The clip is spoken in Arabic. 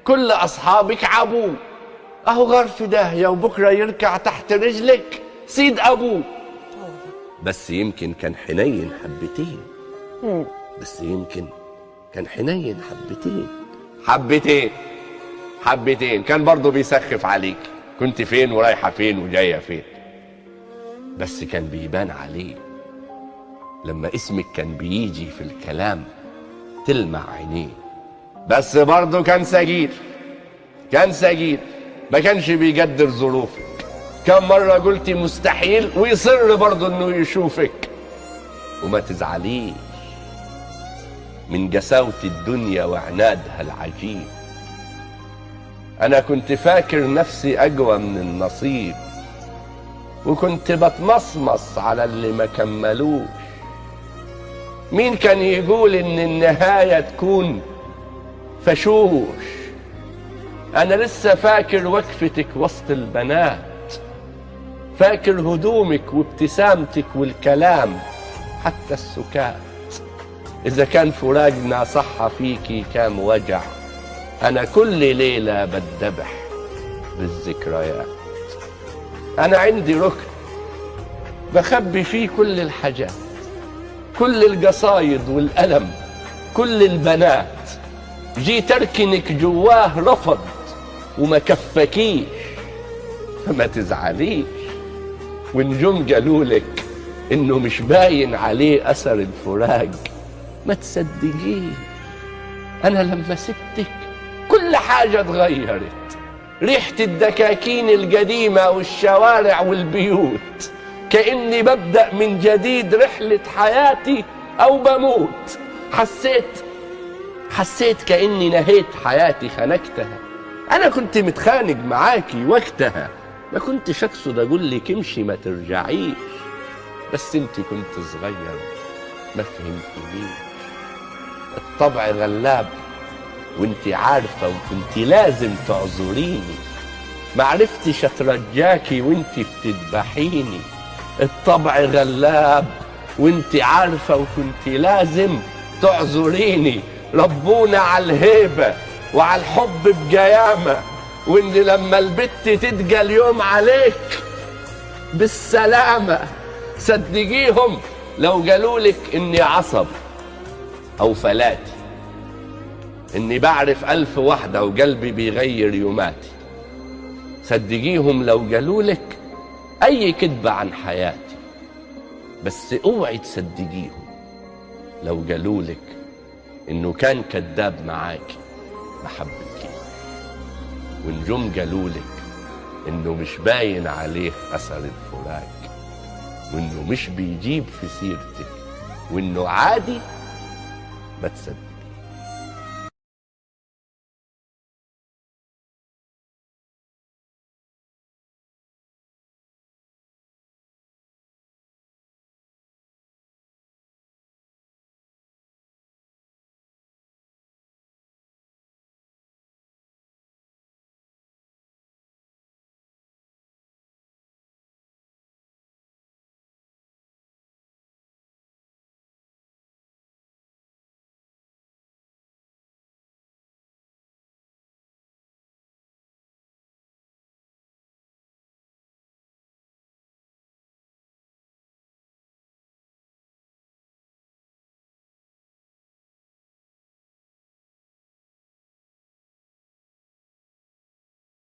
كل أصحابك عابوه، أهو غار في داهية وبكرة يركع تحت رجلك سيد أبوه. بس يمكن كان حنين حبتين، بس يمكن كان حنين حبتين كان برضه بيسخف عليك، كنت فين ورايحة فين وجاية فين. بس كان بيبان عليه لما اسمك كان بيجي في الكلام تلمع عينيه. بس برضه كان سجير، ما كانش بيقدر ظروفك. كم مرة قلتي مستحيل ويصر برضه انه يشوفك. وما تزعليش من قساوة الدنيا وعنادها العجيب. انا كنت فاكر نفسي اقوى من النصيب، وكنت بتمصمص على اللي ما كملوش. مين كان يقول ان النهاية تكون فشوش؟ انا لسه فاكر وقفتك وسط البنات، فاكر هدومك وابتسامتك والكلام حتى السكات. اذا كان فراقنا صح فيكي كام وجع، انا كل ليلة بتذبح بالذكريات. انا عندي ركن بخبي فيه كل الحاجات، كل القصايد والألم، كل البنات. جيت اركنك جواه رفض وما كفكيش. فما تزعليش ونجوم قالولك انه مش باين عليه اثر الفراق، ما تصدقيه. انا لما سبتك كل حاجة اتغيرت، ريحة الدكاكين القديمة والشوارع والبيوت، كأني ببدأ من جديد رحلة حياتي أو بموت. حسيت كأني نهيت حياتي خنقتها. أنا كنت متخانق معاكي وقتها، ما كنتش أقصد أقول لك امشي ما ترجعيش، بس انت كنت صغير ما فهمتنيش. الطبع غلاب وانت عارفة وكنت لازم تعذريني، معرفتش اترجاكي وانت بتذبحيني. الطبع غلاب وانت عارفة وكنت لازم تعذريني. ربونا على الهيبة وعلى الحب بجيامة، وان لما البت تتجى اليوم عليك بالسلامة. صدقيهم لو قالولك اني عصب او فلاتي، اني بعرف 1000 وحدة وقلبي بيغير يوماتي. صدقيهم لو قالولك اي كذبة عن حياتي، بس اوعي تصدقيهم لو قالولك انه كان كذاب معاكي ما حبكيش. ونجوم قالولك انه مش باين عليه اثر الفراق، وانه مش بيجيب في سيرتك، وانه عادي، ما تصدقيش.